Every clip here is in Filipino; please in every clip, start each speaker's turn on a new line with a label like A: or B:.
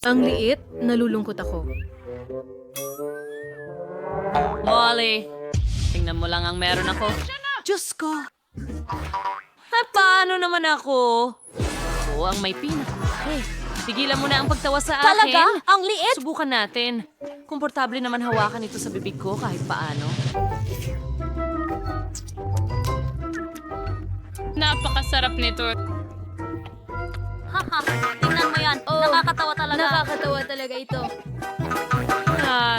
A: Ang liit, nalulungkot ako.
B: Molly, tingnan mo lang ang meron ako. Diyos ko! Paano naman ako? Ako ang may pinaka. Tigilan mo na ang pagtawa sa akin.
C: Talaga? Ang liit?
B: Subukan natin. Komportable naman hawakan ito sa bibig ko kahit paano.
D: Napakasarap nito.
C: Haha, tingnan mo yan. Nakakatawa talaga.
A: Nakakatawa talaga ito.
B: Ah,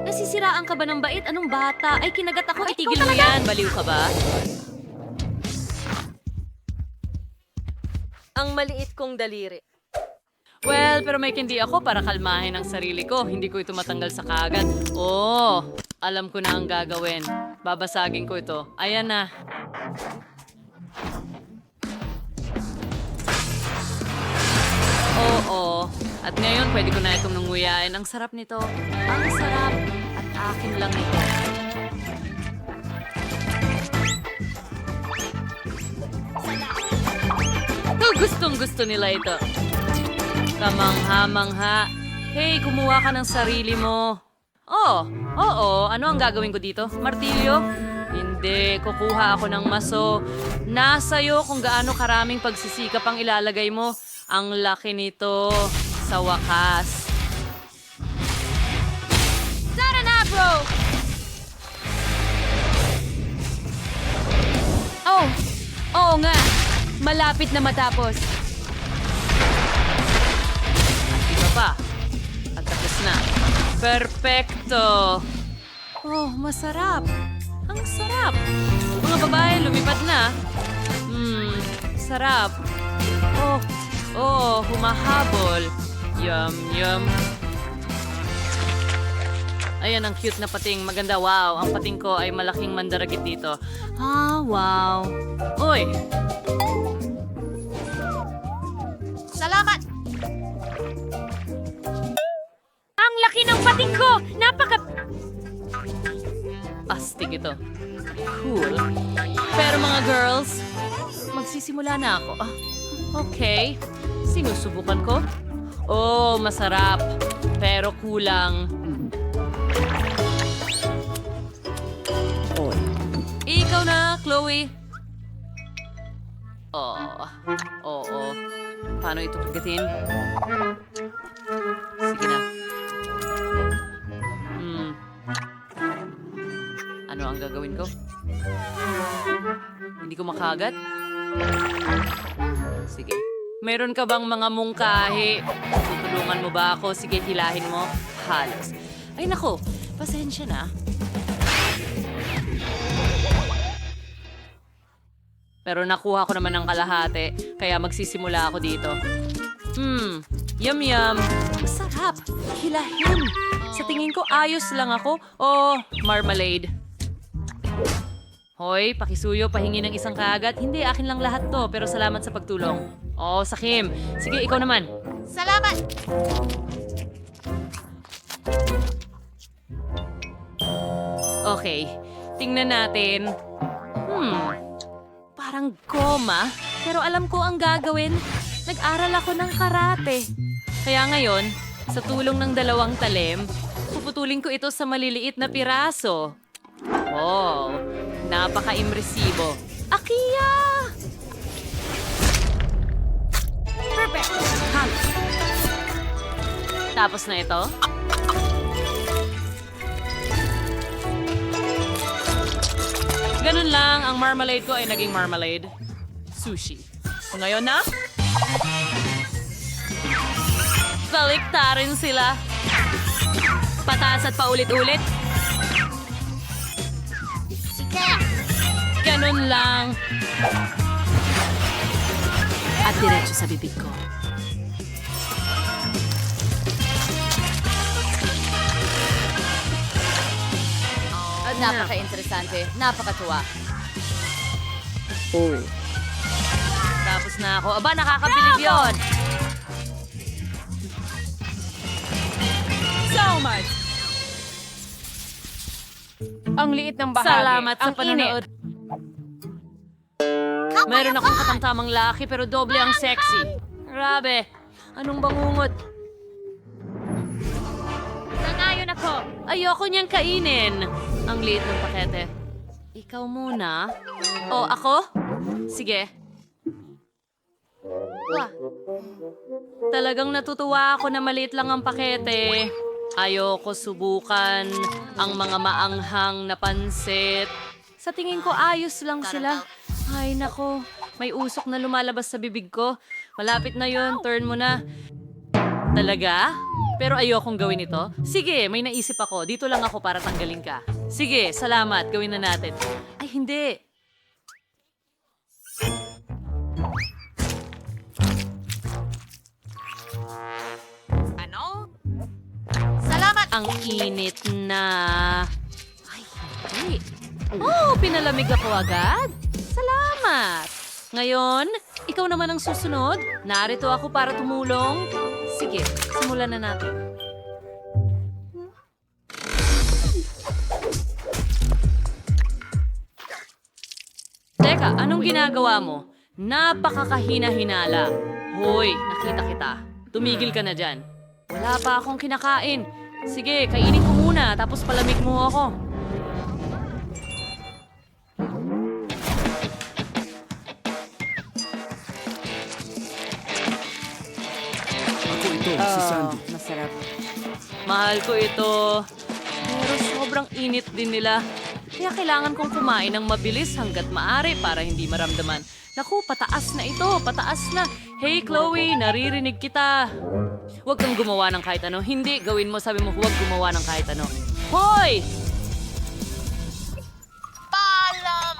B: nasisiraan ka ba ng bait? Anong bata? Ay, kinagat ako. Itigil mo yan. Baliw ka ba?
A: Ang maliit kong daliri.
B: Well, pero may kindi ako para kalmahin ang sarili ko. Hindi ko ito matanggal sa kaagad. Oh, alam ko na ang gagawin. Babasagin ko ito. Ayan na. Oo. At ngayon, pwede ko na itong nanguyain. Ang sarap nito. Ang sarap. At akin lang ito. Gustong-gusto nila ito. Kamangha-mangha. Hey, kumuha ka ng sarili mo. Oo. Ano ang gagawin ko dito? Martilyo? Hindi. Kukuha ako ng maso. Nasa'yo kung gaano karaming pagsisikap ang ilalagay mo. Ang laki nito. Sa wakas.
C: Tara na, bro!
A: Oh! Oo nga! Malapit na matapos.
B: Iba pa. At tapos na. Perfecto. Oh, masarap. Ang sarap. Mga babae, lumipad na. Sarap. Humahabol. Yum. Ayan, ang cute na pating. Maganda, wow. Ang pating ko ay malaking mandaragit dito. Wow. Uy,
C: Salamat! Ang laki ng pating ko!
B: astig ito. Cool. Pero mga girls, magsisimula na ako. Okay. Sinusubukan ko. Oh, masarap. Pero kulang. Ikaw na, Chloe. Oo. Paano ito kagatin? Sige na. Ano ang gagawin ko? Hindi ko makagat? Sige. Meron ka bang mga mungkahi? Tutulungan mo ba ako? Sige, hilahin mo. Halos. Ay nako, pasensya na. Pero nakuha ko naman ng kalahati, kaya magsisimula ako dito. Yum. Masarap. Hilahin. Sa tingin ko, ayos lang ako. Oh, marmalade. Hoy, pakisuyo, pahingi ng isang kagat. Hindi, akin lang lahat to, pero salamat sa pagtulong. Oh, Sakim. Sige, ikaw naman.
C: Salamat!
B: Okay, tingnan natin. Parang goma, pero alam ko ang gagawin. Nag-aral ako ng karate. Kaya ngayon, sa tulong ng dalawang talim, puputulin ko ito sa maliliit na piraso. Wow, napaka-impresibo. Akiya!
C: Perfect!
B: Tapos na ito. Ganun lang, ang marmalade ko ay naging marmalade. Sushi. Ngayon na? Baliktarin sila. Pataas at paulit-ulit. Ganun lang. At diretso sa bibig ko.
C: Napaka-interesante. Napakatuwa.
B: Tapos na ako. Aba, nakakabilib yun.
C: So much!
A: Ang liit ng bahagi.
B: Salamat sa
A: Ang
B: panonood. Meron akong katamtamang laki pero doble ang sexy. Grabe. Anong bangungot?
A: Sangayon ako.
B: Ayoko niyang kainin. Ang liit ng pakete. Ikaw muna. O, ako? Sige.
C: Wah.
B: Talagang natutuwa ako na maliit lang ang pakete. Ayoko subukan ang mga maanghang na pansit. Sa tingin ko ayos lang sila. Ay nako, may usok na lumalabas sa bibig ko. Malapit na yon, turn mo na. Talaga? Pero ayokong gawin ito. Sige, may naisip ako. Dito lang ako para tanggalin ka. Sige, salamat. Gawin na natin. Ay, hindi.
C: Salamat!
B: Ang init na. Ay, hindi. Oh, pinalamig ako agad. Salamat. Ngayon, ikaw naman ang susunod. Narito ako para tumulong. Sige, simulan na natin. Teka, anong ginagawa mo? Napakakahina-hinala. Hoy, nakita kita. Tumigil ka na dyan. Wala pa akong kinakain. Sige, kainin ko muna, tapos palamig mo ako.
E: Ako ito, si Sandy.
C: Masarap.
B: Mahal ko ito. Pero sobrang init din nila. Kaya kailangan kong kumain ng mabilis hanggat maaari para hindi maramdaman. Naku, pataas na ito, pataas na. Hey Chloe, naririnig kita. Huwag kang gumawa ng kahit ano. Hindi, gawin mo, sabi mo, huwag gumawa ng kahit ano. Hoy!
C: Paalam!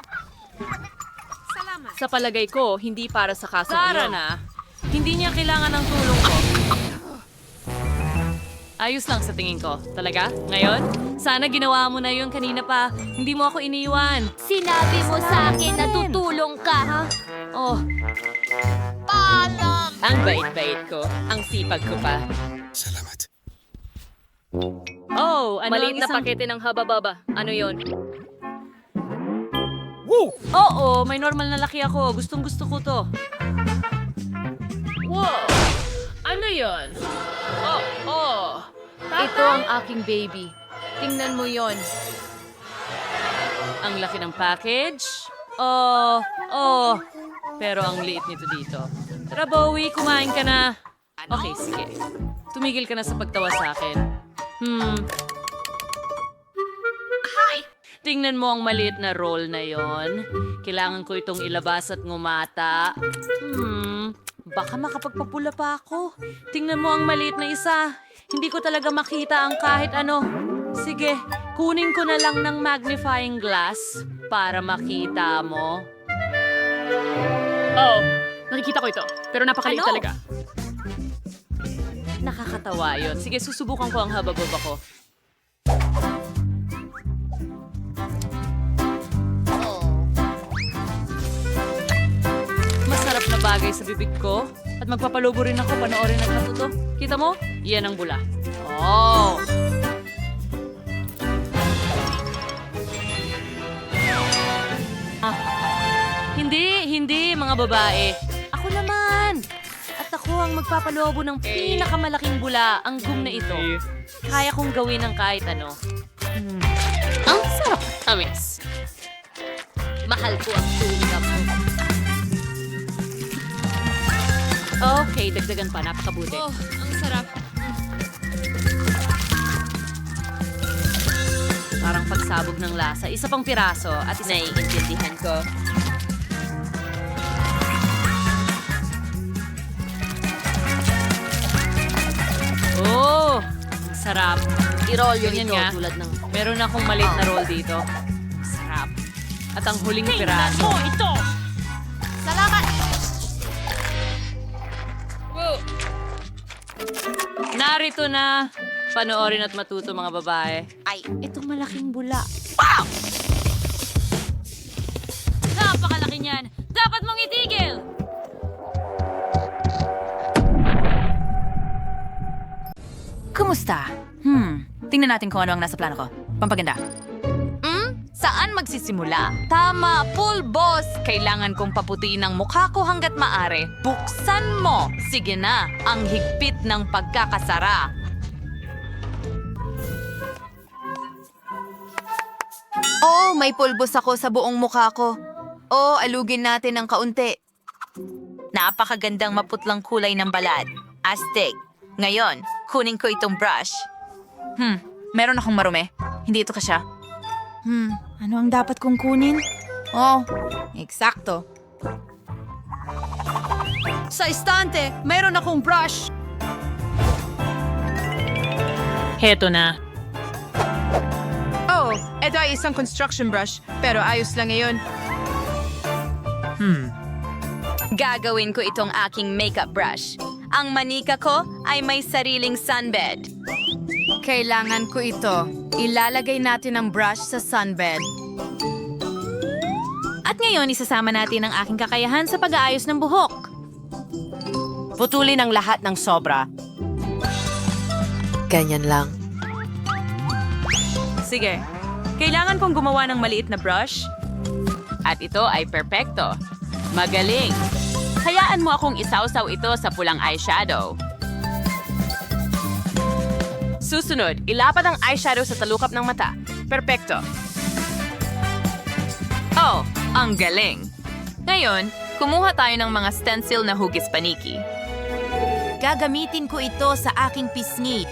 A: Sa palagay ko, hindi para sa kasong
B: Sara
A: iyon.
B: na. Hindi niya kailangan ng tulong ko. Ayos lang sa tingin ko. Talaga? Ngayon? Sana ginawa mo na yun kanina pa. Hindi mo ako iniwan.
A: Sinabi mo sa akin na tutulong ka, ha?
B: Oh,
C: Paalam!
A: Ang bait-bait ko. Ang sipag ko pa.
E: Salamat.
B: oh, ano
A: Maliit
B: ang
A: na
B: isang...
A: pakete ng haba-baba. Ano yon?
B: Oo, may normal na laki ako. Gustong-gusto ko to.
D: Wow! Ano yon? Oh.
C: Ito ang aking baby. Tingnan mo yon.
B: Ang laki ng package. Oh. Pero ang liit nito dito. Tara, Bowie, kumain ka na. Okay, sige. Tumigil ka na sa pagtawa sa akin. Tingnan mo ang maliit na roll na yon. Kailangan ko itong ilabas at ngumata. Baka makapagpapula pa ako. Tingnan mo ang maliit na isa. Hindi ko talaga makita ang kahit ano. Sige, kunin ko na lang ng magnifying glass para makita mo.
D: Oh, nakikita ko ito. Pero napakaliit
B: Ano?
D: talaga.
B: Nakakatawa yon. Sige, susubukan ko ang haba-baba ko. Masarap na bagay sa bibig ko. At magpapalubo rin ako, panoorin at matuto. Kita mo? Yan ang bula. Oh! Hindi, mga babae. Ako naman! At ako ang magpapalubo ng pinakamalaking bula, ang gum na ito. Kaya kong gawin ng kahit ano.
A: Ang sarap. Tamis. Mahal ko ang tulong mo.
B: Okay, dagdagan pa. Napakabuti.
A: Oh, ang sarap.
B: Parang pagsabog ng lasa. Isa pang piraso at isa...
A: Naiintindihan ko.
B: Oh! Ang sarap.
C: I-roll yun
B: Ganyan
C: ito
B: nga.
C: tulad ng...
B: Meron akong maliit na roll dito. Ang sarap. At ang huling piraso.
D: ito!
C: Salamat!
D: Wow!
B: Narito na. Panoorin at matuto mga babae.
C: Ay,
B: Itong malaking bula.
A: Napakalaki niyan. Dapat mong itigil.
F: Kumusta? Tingnan natin kung ano ang nasa plano ko. Pampaganda.
C: saan Saan magsisimula? Tama, pulbos! Kailangan kong paputiin ang mukha ko hanggat maaari. Buksan mo! Sige na, ang higpit ng pagkakasara. Oh, may pulbos ako sa buong mukha ko. Oh, alugin natin ng kaunti. Napakagandang maputlang kulay ng balat. Astig. Ngayon, kunin ko itong brush. Meron akong marumi. Hindi ito kasya. Ano ang dapat kong kunin? Oh, eksakto.
A: Sa istante, mayroon akong brush.
D: Heto na.
A: Oh, ito ay isang construction brush, pero ayos lang ngayon.
C: Gagawin ko itong aking makeup brush. Ang manika ko ay may sariling sunbed.
A: Kailangan ko ito. Ilalagay natin ang brush sa sunbed.
C: At ngayon, isasama natin ang aking kakayahan sa pag-aayos ng buhok.
B: Putulin ang lahat ng sobra.
F: Ganyan lang.
B: Sige, kailangan kong gumawa ng maliit na brush. At ito ay perpekto. Magaling. Hayaan mo akong isawsaw ito sa pulang eyeshadow. Susunod, ilapat ang eyeshadow sa talukap ng mata. Perpekto.
C: Oh, ang galing! Ngayon, kumuha tayo ng mga stencil na hugis paniki. Gagamitin ko ito sa aking pisngi.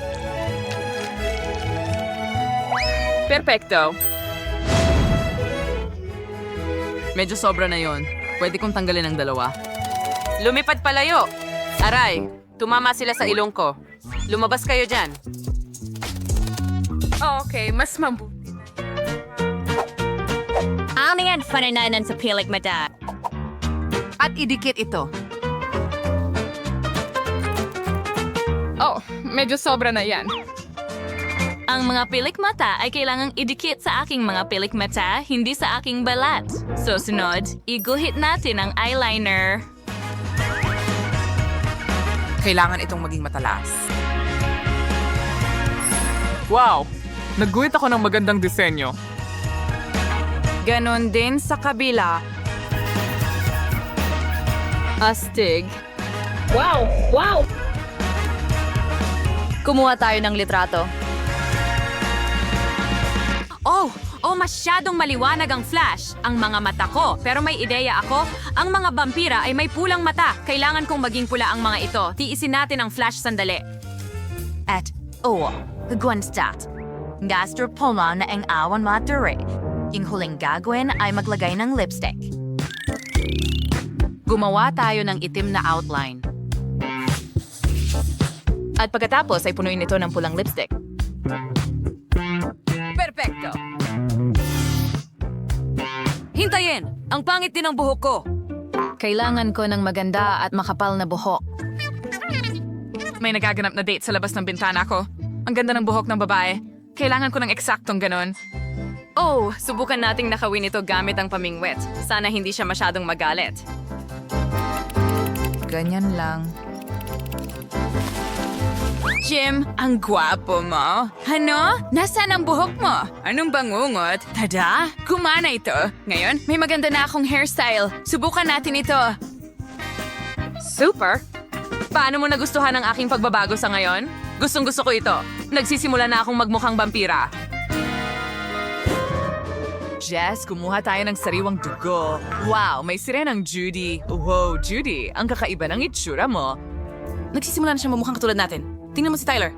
B: Perpekto. Medyo sobra na yon. Pwede kong tanggalin ang dalawa. Lumipad palayo. Aray, tumama sila sa ilong ko. Lumabas kayo dyan.
D: Okay, mas mabuti.
C: Ano yan panananan sa pilik mata?
A: At idikit ito.
D: Oh, medyo sobra na yan.
C: Ang mga pilik mata ay kailangang idikit sa aking mga pilik mata, hindi sa aking balat. Susunod, iguhit natin ang eyeliner.
F: Kailangan itong maging matalas.
G: Wow! Nagguhit ako ng magandang disenyo.
B: Ganon din sa kabila. Astig.
D: Wow! Wow!
B: Kumuha tayo ng litrato.
C: Oh, masyadong maliwanag ang flash. Ang mga mata ko. Pero may ideya ako. Ang mga vampira ay may pulang mata. Kailangan kong maging pula ang mga ito. Tiisin natin ang flash sandali. At, gagawin start. Gaster pula na ang awan maturi. Yung huling gagawin ay maglagay ng lipstick.
B: Gumawa tayo ng itim na outline. At pagkatapos ay punuin ito ng pulang lipstick. Perfecto! Hintayin! Ang pangit din ng buhok ko!
C: Kailangan ko ng maganda at makapal na buhok.
G: May nagaganap na date sa labas ng bintana ko. Ang ganda ng buhok ng babae. Kailangan ko ng eksaktong ganon.
B: Oh, subukan nating nakawin ito gamit ang pamingwit. Sana hindi siya masyadong magalit.
F: Ganyan lang.
B: Jim, ang gwapo mo. Ano? Nasaan ang buhok mo? Anong bangungot? Tada! Gumana ito. Ngayon, may maganda na akong hairstyle. Subukan natin ito. Super! Paano mo nagustuhan ang aking pagbabago sa ngayon? Gustong-gusto ko ito. Nagsisimula na akong magmukhang vampira. Jess, kumuha tayo ng sariwang dugo. Wow, may sirenang Judy. Wow, Judy, ang kakaiba ng itsura mo. Nagsisimula na siya mamukhang katulad natin. Tingnan mo si Tyler.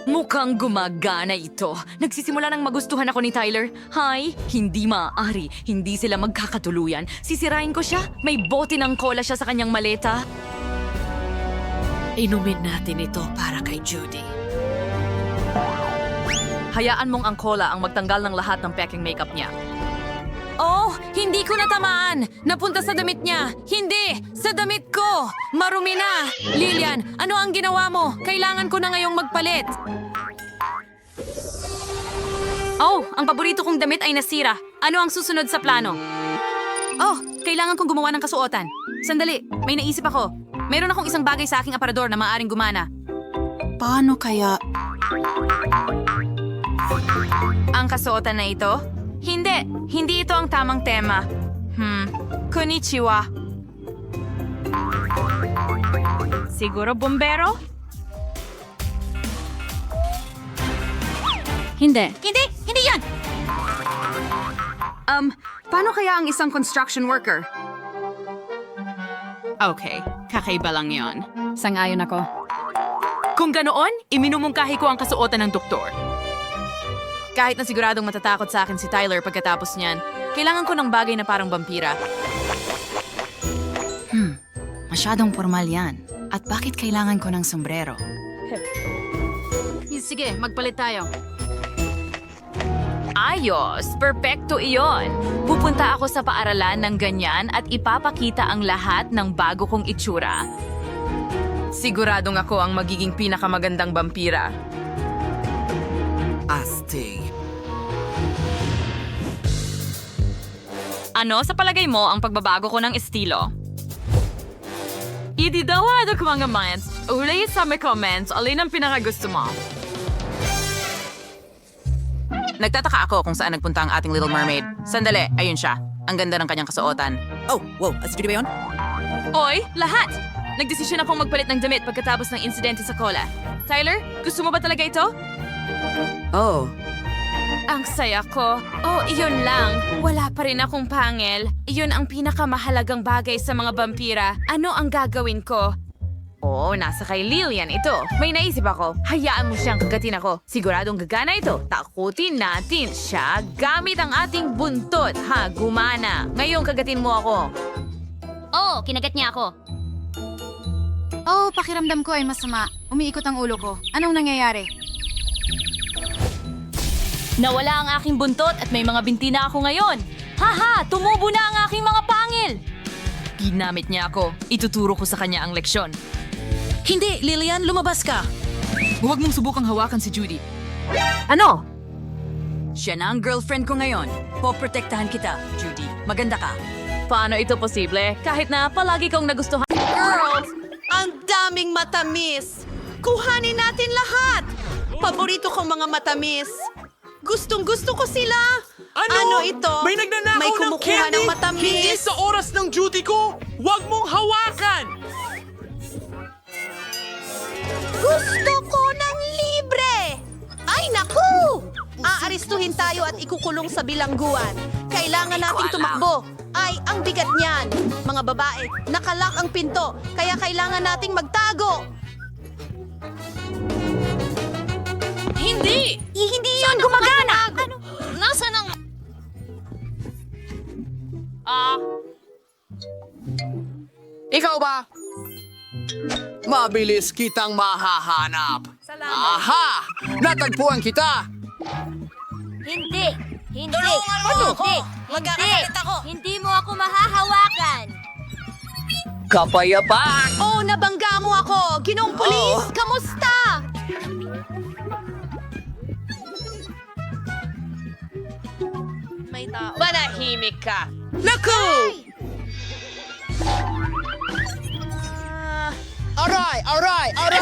B: Mukhang gumagana ito. Nagsisimula nang magustuhan ako ni Tyler. Hi, hindi maaari. Hindi sila magkakatuluyan. Sisirain ko siya. May bote ng cola siya sa kanyang maleta. Inumin natin ito para kay Judy. Hayaan mong ang cola ang magtanggal ng lahat ng peking makeup niya. Oh, hindi ko natamaan! Napunta sa damit niya! Hindi! Sa damit ko! Marumi na! Lilian, ano ang ginawa mo? Kailangan ko na ngayong magpalit. Oh, ang paborito kong damit ay nasira. Ano ang susunod sa plano? Oh, kailangan kong gumawa ng kasuotan. Sandali, may naisip ako. Meron akong isang bagay sa aking aparador na maaaring gumana.
F: Paano kaya?
A: Ang kasuotan na ito? Hindi ito ang tamang tema. Konnichiwa. Siguro bombero?
B: Hindi.
C: Hindi yan!
H: Paano kaya ang isang construction worker?
A: Okay, kakaiba lang yon.
B: Sang-ayon ako.
A: Kung ganoon, iminumungkahi ko ang kasuotan ng doktor. Kahit na siguradong matatakot sa akin si Tyler pagkatapos niyan, kailangan ko ng bagay na parang vampira.
C: Masyadong formal yan. At bakit kailangan ko ng sombrero?
B: Sige, magpalit tayo.
A: Ayos! Perpekto iyon! Pupunta ako sa paaralan ng ganyan at ipapakita ang lahat ng bago kong itsura. Siguradong ako ang magiging pinakamagandang vampira.
E: Astig.
A: Ano sa palagay mo ang pagbabago ko ng estilo? Ididawad ako mga minds. Uli sa may comments, alin ang pinakagusto mo?
F: Nagtataka ako kung saan nagpunta ang ating Little Mermaid. Sandali, ayun siya. Ang ganda ng kanyang kasuotan.
I: Oh, wow. Si Judy ba yun?
A: Oy, lahat! Nagdesisyon akong magpalit ng damit pagkatapos ng insidente sa cola. Tyler, gusto mo ba talaga ito?
I: Oh.
A: Ang saya ko. Oh, iyon lang. Wala pa rin akong pangil. Iyon ang pinakamahalagang bagay sa mga vampira. Ano ang gagawin ko? Oo, nasa kay Lillian ito. May naisip ako. Hayaan mo siyang kagatin ako. Siguradong gagana ito. Takutin natin siya gamit ang ating buntot. Ha, gumana. Ngayon kagatin mo ako.
J: Oo, kinagat niya ako. Oh, pakiramdam ko ay masama. Umiikot ang ulo ko. Anong nangyayari?
B: Nawala ang aking buntot at may mga binti na ako ngayon. Haha! Tumubo na ang aking mga pangil!
A: Ginamit niya ako. Ituturo ko sa kanya ang leksyon.
C: Hindi, Lillian, lumabas ka!
F: Huwag mong subukang hawakan si Judy.
C: Ano?
H: Siya na ang girlfriend ko ngayon. Poprotektahan kita, Judy. Maganda ka.
B: Paano ito posible? Kahit na palagi kong nagustuhan.
C: Girls, ang daming matamis! Kuhanin natin lahat! Paborito kong mga matamis. Gustong-gusto ko sila! Ano ito?
E: May nagnanakaw
C: May
E: ng
C: kumukuha
E: candy!
C: ng matamis!
E: Hindi sa oras ng duty ko! Huwag mong hawakan!
C: Gusto ko ng libre! Ay, naku! Aaristuhin tayo at ikukulong sa bilangguan. Kailangan nating tumakbo. Ay, ang bigat niyan. Mga babae, nakalak ang pinto. Kaya kailangan nating magtago.
B: Hindi!
C: Hindi yun gumagana!
J: Ano? Nasaan ang...
E: Ikaw ba? Mabilis kitang mahahanap. Aha! Natagpuan kita!
J: Hindi! Hindi!
C: Tulungan mo ako! Magkakasalit ako!
J: Hindi mo ako mahahawakan!
E: Kapayapaan!
C: Oh, nabangga mo ako! Ginong pulis! Kamusta? May tao.
A: Manahimik ka!
E: Naku! Aray! Aray! Aray!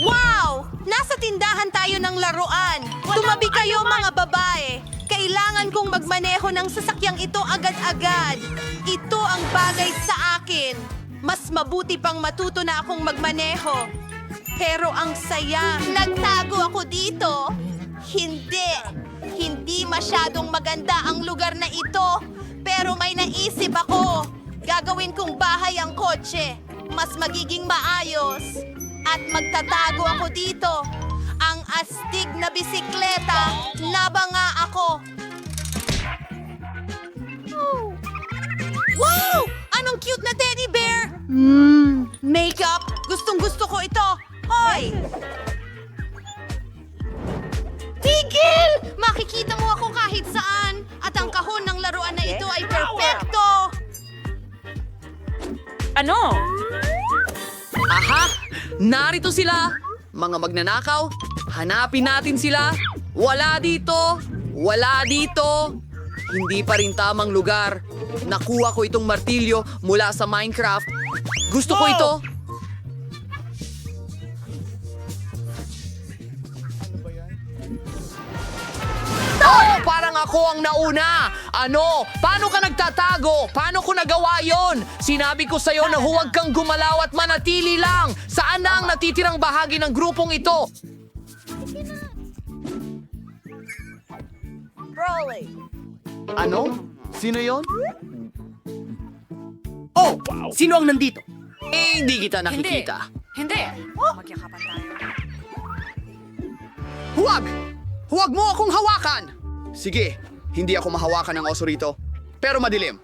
C: Wow! Nasa tindahan tayo ng laruan. Tumabi kayo mga babae. Kailangan kong magmaneho ng sasakyang ito agad-agad. Ito ang bagay sa akin. Mas mabuti pang matuto na akong magmaneho. Pero ang saya, nagtago ako dito. Hindi masyadong maganda ang lugar na ito. Pero may naisip ako. Gagawin kong bahay ang kotse. Mas magiging maayos. At magtatago ako dito. Ang astig na bisikleta, nabanga ako. Wow! Anong cute na teddy bear! Makeup! Gustong-gusto ko ito! Hoy! Tigil! Makikita mo ako kahit saan. At ang kahon ng laruan na ito ay perpekto.
B: Ano?
H: Aha! Narito sila! Mga magnanakaw! Hanapin natin sila! Wala dito! Wala dito!
E: Hindi pa rin tamang lugar. Nakuha ko itong martilyo mula sa Minecraft. Gusto ko ito. Oh, parang ako ang nauna. Ano? Paano ka nagtatago? Paano ko nagawa yon? Sinabi ko sa'yo na huwag kang gumalaw at manatili lang. Saan na ang natitirang bahagi ng grupong ito? Ano? Sino yon? Oh! Sino ang nandito? Eh, hindi kita nakikita.
G: Hindi.
E: Huwag! Huwag mo akong hawakan! Sige, hindi ako mahawakan ng oso rito. Pero madilim.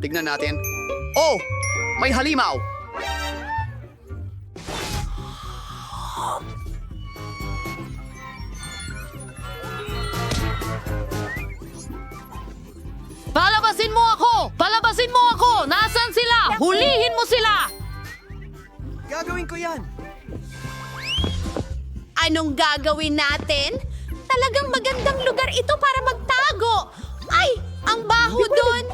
E: Tignan natin. Oh! May halimaw!
B: Palabasin mo ako! Palabasin mo ako! Nasaan sila? Hulihin mo sila!
C: Anong gagawin natin? Talagang magandang lugar ito para magtago. Ay, ang baho doon.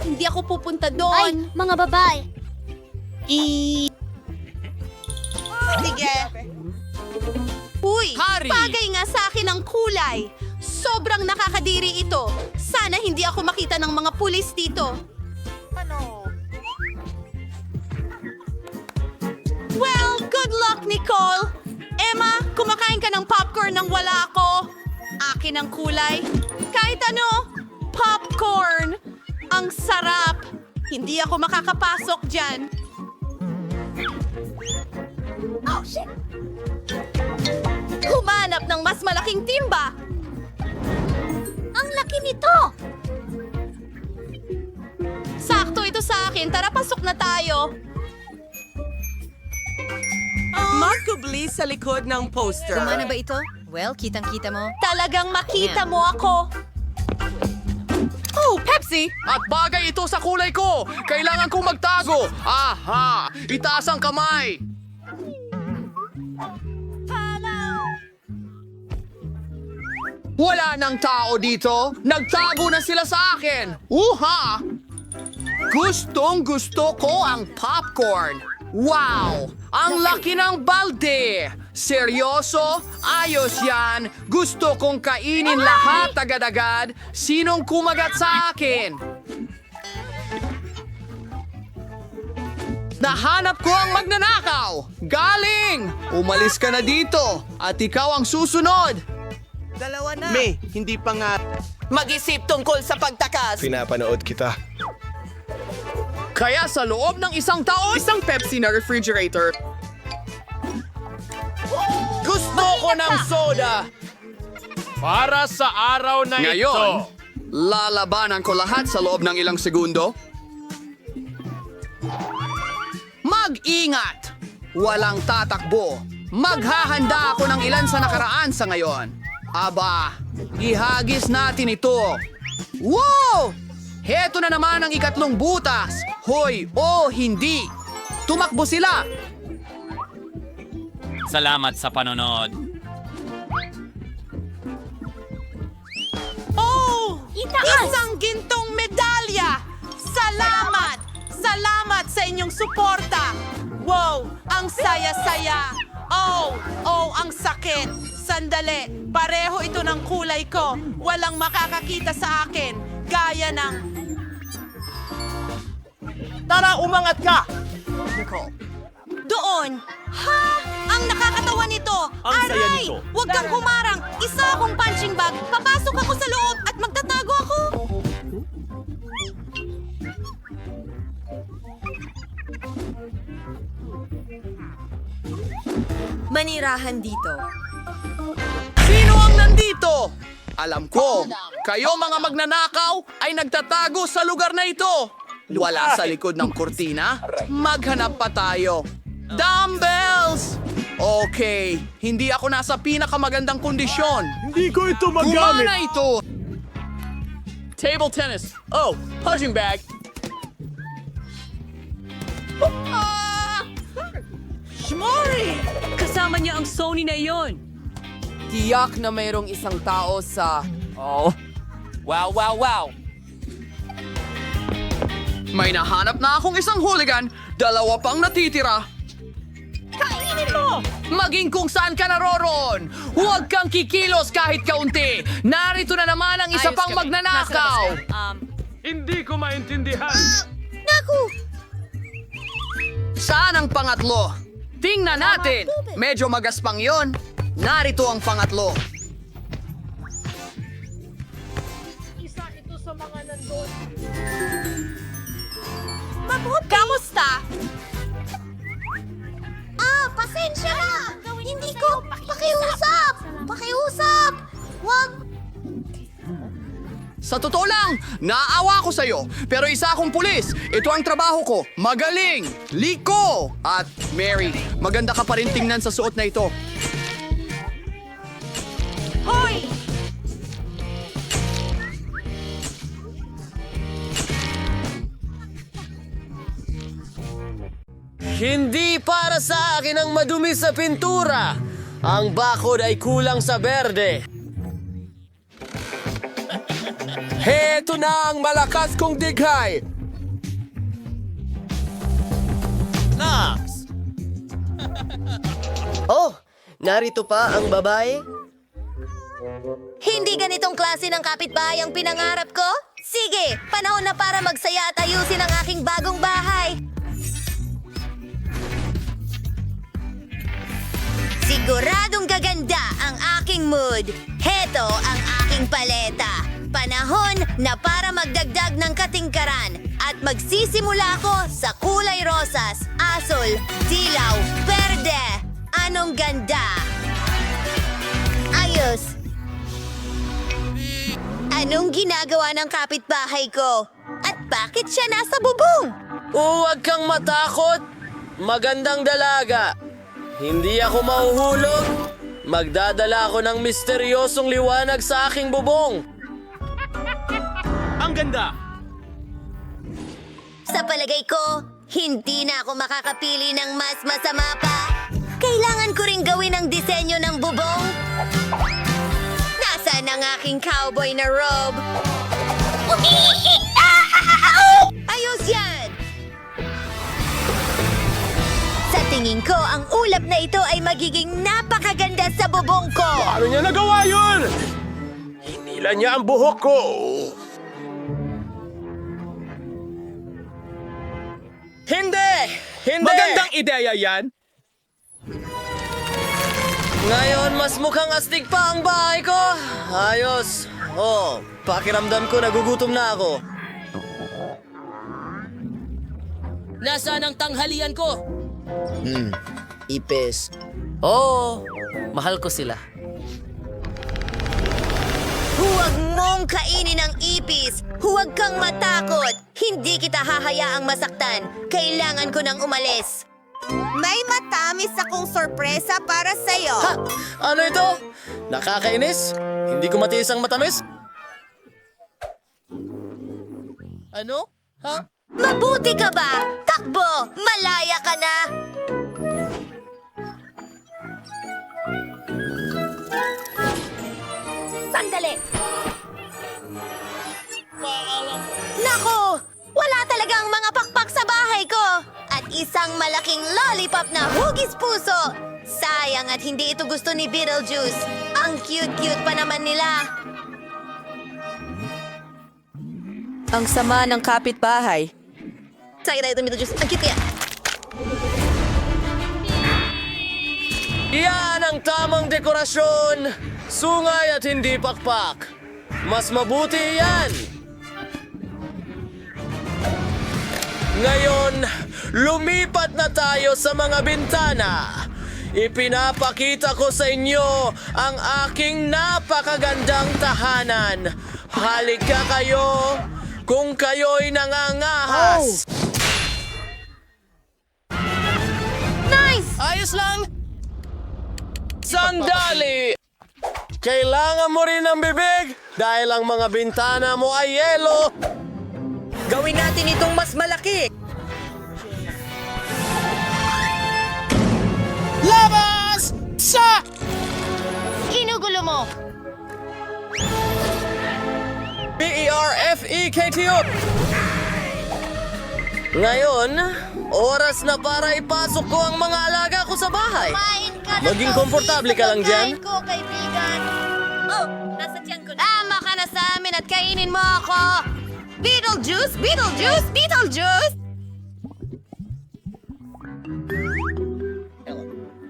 C: Hindi ako pupunta doon.
J: mga babae.
C: Sige. Uy,
E: Hari!
C: bagay nga sa akin ang kulay. Sobrang nakakadiri ito. Sana hindi ako makita ng mga pulis dito. Well, good luck, Nicole. Emma, kumakain ka ng popcorn nang wala ako. Akin ang kulay. Kahit ano, popcorn. Ang sarap. Hindi ako makakapasok dyan. Oh, shit! Humanap ng mas malaking timba. Ang laki nito! Sakto ito sa akin. Tara, pasok na tayo.
F: Magkubli sa likod ng poster.
C: Gumana ba ito? Well, kitang-kita mo. Talagang makita mo ako.
E: Oh, Pepsi! At bagay ito sa kulay ko! Kailangan kong magtago! Aha! Itaas ang kamay! Wala nang tao dito! Nagtago na sila sa akin! Uha! Gustong gusto ko ang popcorn! Wow! Ang laki ng balde! Seryoso? Ayos yan! Gusto kong kainin lahat agad-agad! Sinong kumagat sa akin? Nahanap ko ang magnanakaw! Galing! Umalis ka na dito! At ikaw ang susunod!
K: May, hindi pa nga.
F: Mag-isip tungkol sa pagtakas.
K: Pinapanood kita.
E: Kaya sa loob ng isang taon,
D: Isang Pepsi na refrigerator.
E: gusto ko ng soda!
K: Para sa araw na
E: Ngayon, lalabanan ko lahat sa loob ng ilang segundo. Mag-ingat! Walang tatakbo. Maghahanda ako ng ilan sa nakaraan sa ngayon. Aba, ihagis natin ito. Wow! Heto na naman ang ikatlong butas. Hoy, hindi. Tumakbo sila.
L: Salamat sa panonood.
C: Oh! Isang gintong medalya! Salamat! Salamat sa inyong suporta! Wow! Ang saya-saya! Oh, ang sakit! Sandali! Pareho ito ng kulay ko! Walang makakakita sa akin! Gaya ng...
K: Tara, umangat ka!
C: Doon! Ha? Ang nakakatawa nito!
K: Ang saya nito.
C: Huwag kang humarang! Isa akong punching bag! Papasok ako sa loob at magtatago ako! Manirahan dito.
E: Sino ang nandito? Alam ko, kayo mga magnanakaw ay nagtatago sa lugar na ito. Wala sa likod ng kurtina? Maghanap pa tayo. Dumbbells! Okay, hindi ako nasa pinakamagandang kondisyon.
K: Hindi ko ito
E: Gumana ito! Table tennis. Oh, punching bag.
B: Kasama niya ang Sony na iyon.
F: Tiyak na mayroong isang tao sa...
L: Wow, wow, wow!
E: May nahanap na akong isang hooligan. 2 pang natitira.
C: Kainin mo!
E: Maging kung saan ka naroroon. Huwag kang kikilos kahit kaunti. Narito na naman ang isa pang magnanakaw.
K: Hindi ko maintindihan.
C: Naku!
E: Saan ang pangatlo? Tingnan natin. Medyo magaspang yon. Narito ang pangatlo.
C: Kamusta? Pasensya na! Hindi ko pakiusap! Pakiusap! Wag!
E: Sa totoo lang, naawa ko sa'yo. Pero isa akong pulis. Ito ang trabaho ko. Magaling, liko, at Mary. Maganda ka pa rin tingnan sa suot na ito.
C: Hoy!
K: Hindi para sa akin ang madumi sa pintura. Ang bakod ay kulang sa berde. Heto na ang malakas kong dighay.
L: Knox!
K: Oh, narito pa ang babae?
C: Hindi ganitong klase ng kapitbahay ang pinangarap ko? Sige, panahon na para magsaya at ayusin ang aking bagong bahay. Siguradong gaganda ang aking mood. Heto ang aking paleta. Panahon na para magdagdag ng katingkaran at magsisimula ako sa kulay rosas, asol, dilaw, berde. Anong ganda! Ayos! Anong ginagawa ng kapitbahay ko? At bakit siya nasa bubong?
K: Huwag kang matakot. Magandang dalaga. Hindi ako mahuhulog. Magdadala ako ng misteryosong liwanag sa aking bubong. Ang ganda!
C: Sa palagay ko, hindi na ako makakapili ng mas masama pa. Kailangan ko ring gawin ang disenyo ng bubong. Nasaan ang aking cowboy na robe? Ayos yan! Sa tingin ko, ang ulap na ito ay magiging napakaganda sa bubong ko.
K: Paano niya nagawa yun? Hinila niya ang buhok ko. Hindi! Hindi!
E: Magandang ideya yan.
K: Ngayon, mas mukhang astig pa ang bahay ko. Ayos. Oh, pakiramdam ko nagugutom na ako.
H: Nasaan ang tanghalian ko?
K: Ipis. Oo, mahal ko sila.
C: Huwag mong kainin ang ipis. Huwag kang matakot. Hindi kita hahayaang masaktan. Kailangan ko nang umalis. May matamis akong sorpresa para sa'yo.
K: Ha? Ano ito? Nakakainis? Hindi ko matiis ang matamis? Ano? Ha?
C: Mabuti ka ba? Takbo! Malaya ka na! Sandali! Nako! Wala talagang mga pakpak sa bahay ko! At isang malaking lollipop na hugis puso! Sayang at hindi ito gusto ni Beetlejuice. Ang cute-cute pa naman nila.
F: Ang sama ng kapitbahay.
C: Sayang na ito, Beetlejuice. Ang cute kaya.
K: Yan ang tamang dekorasyon. Sungay at hindi pakpak. Mas mabuti yan. Ngayon, lumipat na tayo sa mga bintana. Ipinapakita ko sa inyo ang aking napakagandang tahanan. Halika kayo kung kayo'y nangangahas.
C: Nice!
K: Ayos lang! Sandali! Kailangan mo rin ng bibig dahil ang mga bintana mo ay yelo.
F: Gawin natin itong mas malaki.
K: Labas! Sa!
C: Ginugulo mo!
K: Perfecto! Ngayon, oras na para ipasok ko ang mga alaga ko sa bahay. Maging komportable ka lang dyan.
C: Tama ka na sa amin at kainin mo ako! Beetlejuice! Beetlejuice! Beetlejuice!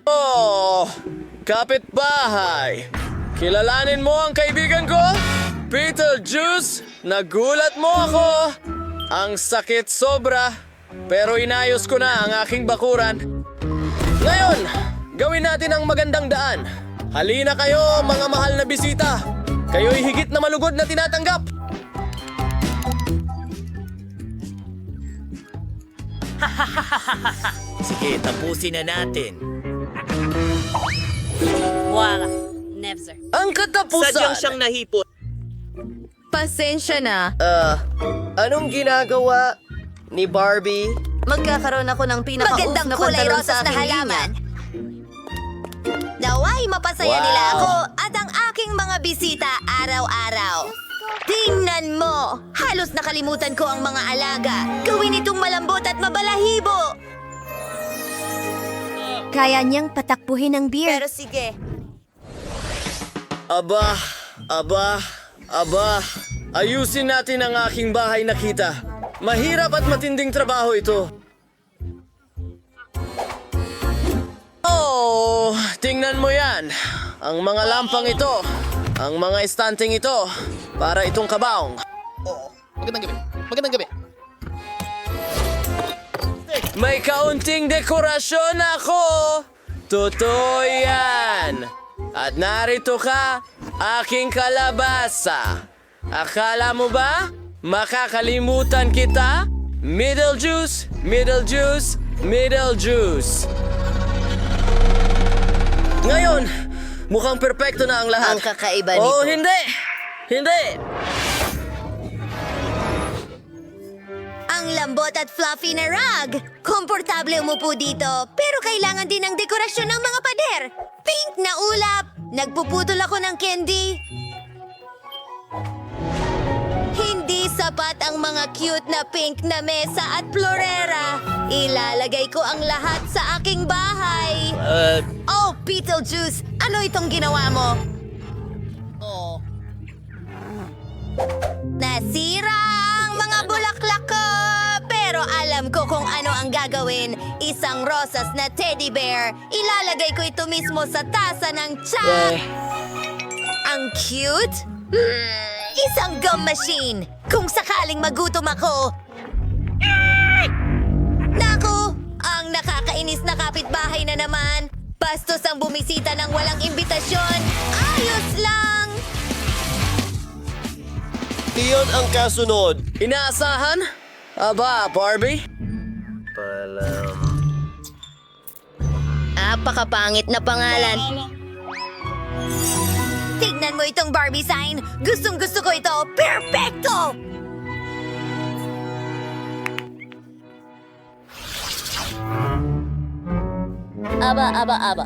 K: Oh, kapitbahay. Kilalanin mo ang kaibigan ko? Beetlejuice, nagulat mo ako. Ang sakit sobra, pero inayos ko na ang aking bakuran. Ngayon, gawin natin ang magandang daan. Halina kayo, mga mahal na bisita. Kayo'y higit na malugod na tinatanggap.
L: Sige, tapusin na natin.
H: Wala. Never.
K: Ang katapusan!
L: Sadyang siyang nahipot.
C: Pasensya na.
K: Anong ginagawa ni Barbie?
C: Magkakaroon ako ng pinaka-off na pantalon sa aking halaman. Naway mapasaya
K: Wow.
C: nila ako at ang aking mga bisita araw-araw. Tingnan mo! Halos nakalimutan ko ang mga alaga. Gawin itong malambot at mabalahibo.
J: Kaya niyang patakbuhin ang beer.
C: Pero sige.
K: Aba. Ayusin natin ang aking bahay na kita. Mahirap at matinding trabaho ito. Oh, tingnan mo yan. Ang mga lampang ito. Ang mga estanting ito. Para itong kabaong.
E: Magandang gabi. Magandang gabi.
K: May kaunting dekorasyon ako. Totoo yan. At narito ka, aking kalabasa. Akala mo ba? Makakalimutan kita? Middle juice. Ngayon, mukhang perpekto na ang lahat.
C: Ang kakaiba nito.
K: Oh, hindi!
C: Ang lambot at fluffy na rug. Komportable umupo dito, pero kailangan din ng dekorasyon ng mga pader. Pink na ulap. Nagpuputol ako ng candy. Hindi sapat ang mga cute na pink na mesa at florera. Ilalagay ko ang lahat sa aking bahay. Oh, Beetlejuice! Ano itong ginawa mo? Nasira ang mga bulaklak ko! Pero alam ko kung ano ang gagawin. Isang rosas na teddy bear. Ilalagay ko ito mismo sa tasa ng tsa. Ang cute? Isang gum machine. Kung sakaling magutom ako. Naku! Ang nakakainis na kapitbahay na naman. Bastos ang bumisita ng walang imbitasyon. Ayos lang!
K: Iyon ang kasunod. Inaasahan? Aba, Barbie?
C: Napakapangit na pangalan. Tignan mo itong Barbie sign. Gustong-gusto ko ito. Perfecto! Aba.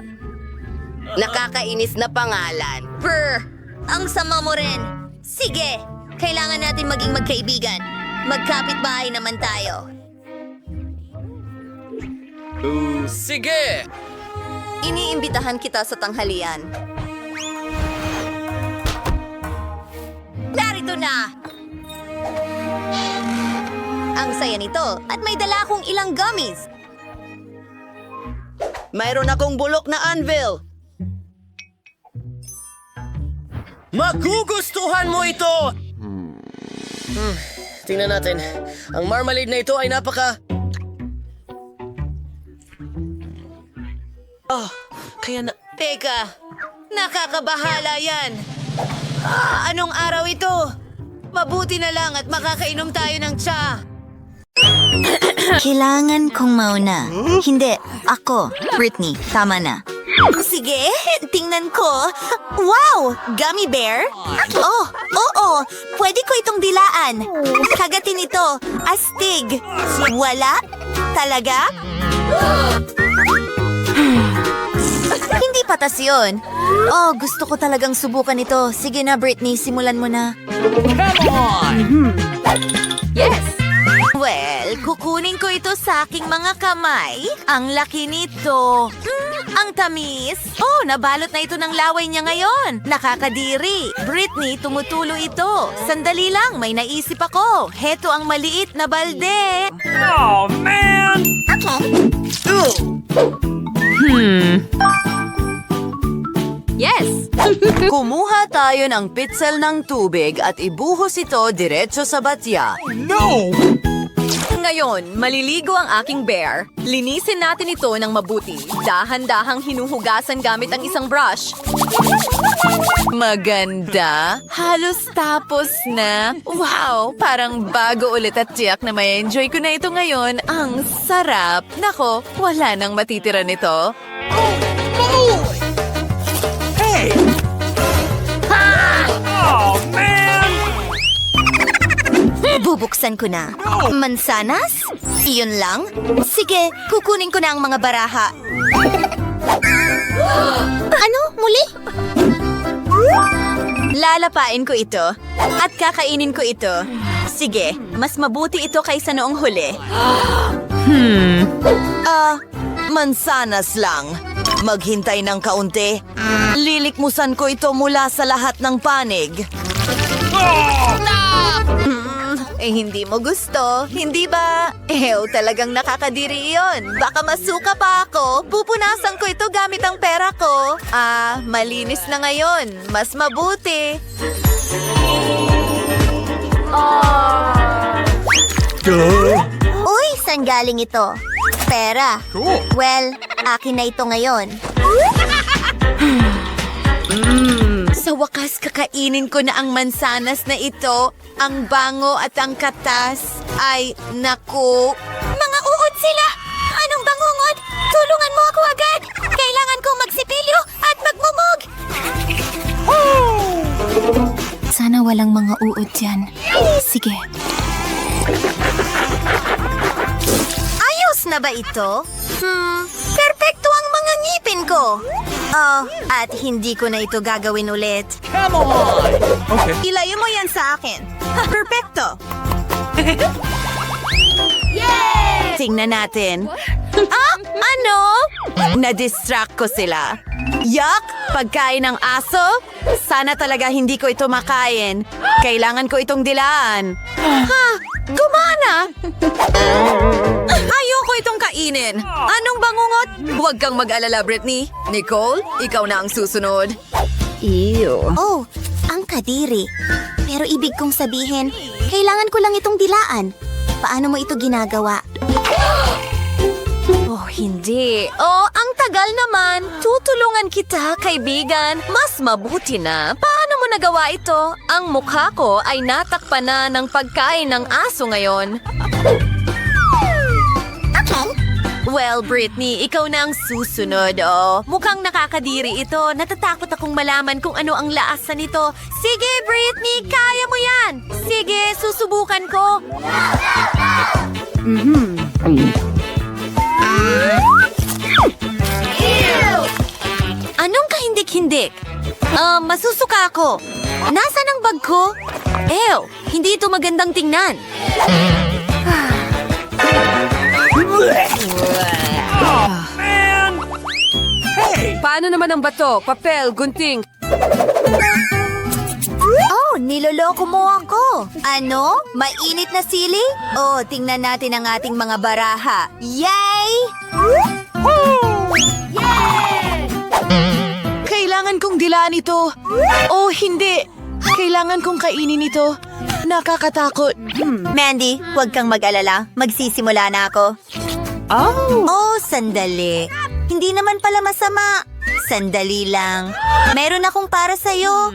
C: Nakakainis na pangalan. Brr! Ang sama mo rin. Sige, kailangan natin maging magkaibigan. Magkapit-bahay naman tayo.
K: Sige!
C: Iniimbitahan kita sa tanghalian. Narito na! Ang saya nito at may dala akong ilang gummies.
I: Mayroon akong bulok na anvil.
K: Magugustuhan mo ito! Tingnan natin. Ang marmalade na ito ay napaka...
C: Teka, nakakabahala yan. Anong araw ito? Mabuti na lang at makakainom tayo ng tsa.
J: Kailangan kong mauna. Hindi, ako. Britney, tama na.
C: Sige, tingnan ko. Wow! Gummy bear? Oh, oo. Pwede ko itong dilaan. Kagatin ito. Astig. Wala? Talaga? Hindi patas yun. Oh, gusto ko talagang subukan ito. Sige na, Britney, simulan mo na.
A: Yes!
C: Well, kukunin ko ito sa aking mga kamay. Ang laki nito. Ang tamis. Oh, nabalot na ito ng laway niya ngayon. Nakakadiri. Britney, tumutulo ito. Sandali lang, may naisip ako. Heto ang maliit na balde.
K: Oh, man!
A: Yes!
I: Kumuha tayo ng pitsel ng tubig at ibuhos ito diretso sa batya.
K: No!
C: Ngayon, maliligo ang aking bear. Linisin natin ito ng mabuti. Dahan-dahang hinuhugasan gamit ang isang brush. Maganda. Halos tapos na. Wow, parang bago ulit at tiyak na may enjoy ko na ito ngayon. Ang sarap. Nako, wala nang matitira nito.
K: Oh, man!
C: Bubuksan ko na. Mansanas? Iyon lang? Sige, kukunin ko na ang mga baraha. Ano? Muli? Lalapain ko ito at kakainin ko ito. Sige, mas mabuti ito kaysa noong huli.
I: Mansanas lang. Maghintay ng kaunti. Lilikmusan ko ito mula sa lahat ng panig.
C: Hindi mo gusto, hindi ba? Talagang nakakadiri iyon. Baka masuka pa ako. Pupunasan ko ito gamit ang pera ko. Malinis na ngayon. Mas mabuti. Uy, saan galing ito? Pera. Well, akin na ito ngayon. Sa wakas, kakainin ko na ang mansanas na ito. Ang bango at ang katas. Ay, naku. Mga uod sila! Anong bangungot? Tulungan mo ako agad! Kailangan kong magsipilyo at magmumog!
J: Sana walang mga uod dyan. Sige.
C: Ayos na ba ito? Perpekto ang mga ngipin ko. At hindi ko na ito gagawin ulit.
K: Come on! Okay.
C: Ilayo mo yan sa akin. Perpekto! Tingnan natin. Ano? Na-distract ko sila. Yak! Pagkain ng aso? Sana talaga hindi ko ito makain. Kailangan ko itong dilaan. Gumana! Ayoko itong kainin. Anong bangungot? Huwag kang mag-alala, Britney. Nicole, ikaw na ang susunod.
M: Oh, ang kadiri. Pero ibig kong sabihin, kailangan ko lang itong dilaan. Paano mo ito ginagawa?
C: Oh, hindi. Oh, ang tagal naman. Tutulungan kita, kaibigan. Mas mabuti na. Paano mo nagawa ito? Ang mukha ko ay natakpan na ng pagkain ng aso ngayon. Well, Britney, ikaw na ang susunod, oh. Mukhang nakakadiri ito. Natatakot akong malaman kung ano ang laasan nito. Sige, Britney, kaya mo yan. Sige, susubukan ko. Anong kahindik-hindik? Masusuka ako. Nasaan ang bag ko? Hindi ito magandang tingnan.
N: Paano naman ang bato, papel, gunting?
M: Oh, niloloko mo ako. Ano? Mainit na sili? Oh, tingnan natin ang ating mga baraha. Yay!
I: Kailangan kong dilaan ito. Oh, hindi. Kailangan kong kainin ito. Nakakatakot.
M: Mandy, huwag kang mag-alala. Magsisimula na ako. Oh, sandali. Hindi naman pala masama. Sandali lang. Meron akong para sa'yo.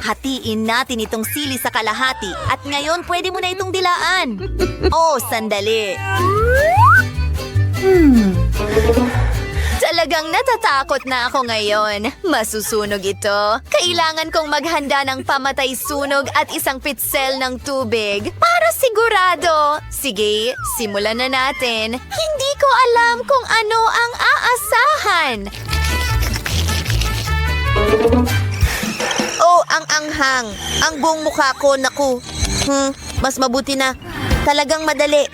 M: Hatiin natin itong sili sa kalahati at ngayon pwede mo na itong dilaan. Oh, sandali.
C: Talagang natatakot na ako ngayon. Masusunog ito. Kailangan kong maghanda ng pamatay sunog at isang pitsel ng tubig. Para sigurado. Sige, simulan na natin. Hindi ko alam kung ano ang aasahan.
M: Oh, ang anghang. Ang buong mukha ko, naku. Mas mabuti na. Talagang madali.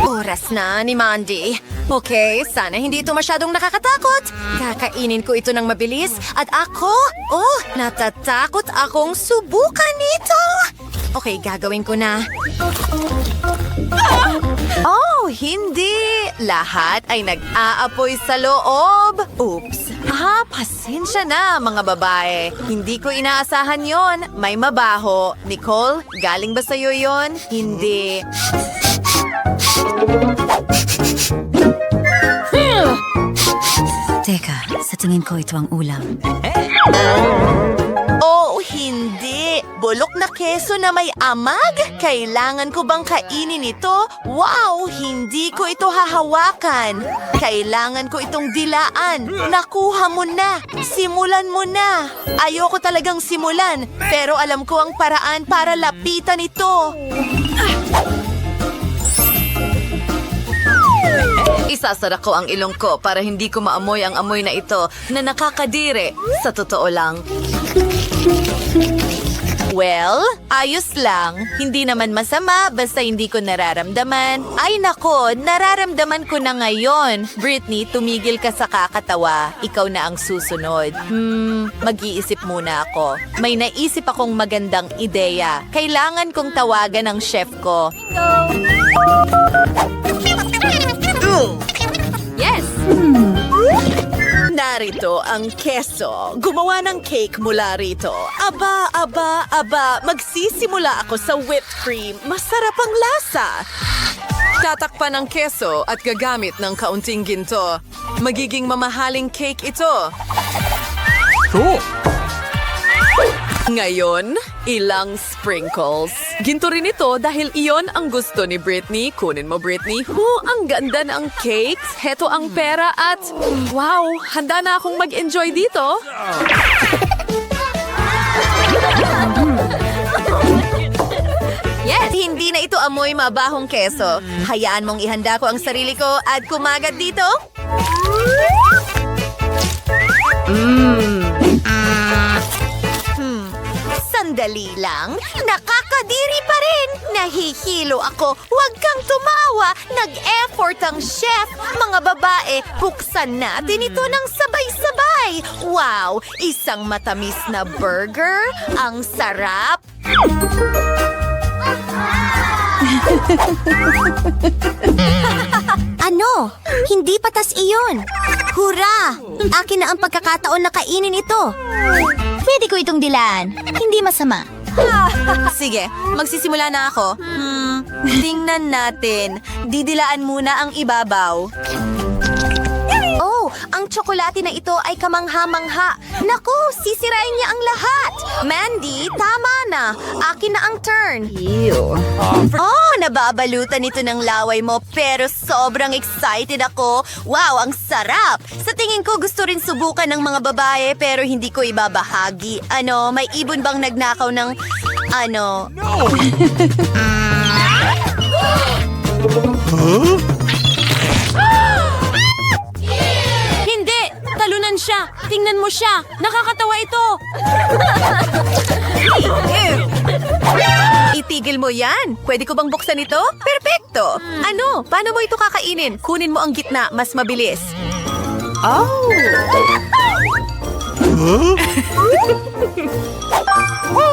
N: Oras na ni Mandy. Okay, sana hindi ito masyadong nakakatakot. Kakainin ko ito ng mabilis at ako, natatakot akong subukan ito. Okay, gagawin ko na. Oh, hindi. Lahat ay nag-aapoy sa loob. Oops. Pasensya na, mga babae. Hindi ko inaasahan yon. May mabaho. Nicole, galing ba sa'yo yon? Hindi.
J: Teka, sa tingin ko ito ang ulam.
N: Oh, hindi. Bulok na keso na may amag? Kailangan ko bang kainin ito? Wow, hindi ko ito hahawakan. Kailangan ko itong dilaan. Nakuha mo na. Simulan mo na. Ayoko talagang simulan, pero alam ko ang paraan para lapitan ito. Isasara ko ang ilong ko para hindi ko maamoy ang amoy na ito na nakakadire. Sa totoo lang. Well, ayos lang. Hindi naman masama basta hindi ko nararamdaman. Ay nako, nararamdaman ko na ngayon. Britney, tumigil ka sa kakatawa. Ikaw na ang susunod. Mag-iisip muna ako. May naisip akong magandang ideya. Kailangan kong tawagan ang chef ko. Yes! Narito ang keso. Gumawa ng cake mula rito. Aba, magsisimula ako sa whipped cream. Masarap ang lasa. Tatakpan ng keso at gagamit ng kaunting ginto. Magiging mamahaling cake ito.
E: Cool.
N: Ngayon, ilang sprinkles. Ginto rin ito dahil iyon ang gusto ni Britney. Kunin mo, Britney. Ang ganda ng cakes. Heto ang pera at... Wow, handa na akong mag-enjoy dito. Yes! Hindi na ito amoy mabahong keso. Hayaan mong ihanda ko ang sarili ko at kumagat dito. Sandali lang. Nakakadiri pa rin. Nahihilo ako. Huwag kang tumawa. Nag-effort ang chef. Mga babae, buksan natin ito ng sabay-sabay. Wow! Isang matamis na burger. Ang sarap.
M: Ano? Hindi patas iyon. Hurra! Akin na ang pagkakataon na kainin ito. Pwede ko itong dilaan. Hindi masama.
N: Sige, magsisimula na ako. Tingnan natin. Didilaan muna ang ibabaw. Oh, ang tsokolate na ito ay kamangha-mangha. Naku, sisirain niya ang lahat. Mandy, tama na. Akin na ang turn. Oh, nababalutan ito ng laway mo pero sobrang excited ako. Wow, ang sarap. Sa tingin ko gusto rin subukan ng mga babae pero hindi ko ibabahagi. Ano, may ibon bang nagnakaw ng... Ano? Hindi! Talunan siya! Tingnan mo siya! Nakakatawa ito! Itigil mo yan! Pwede ko bang buksan ito? Perpekto! Ano? Paano mo ito kakainin? Kunin mo ang gitna, mas mabilis. Oh!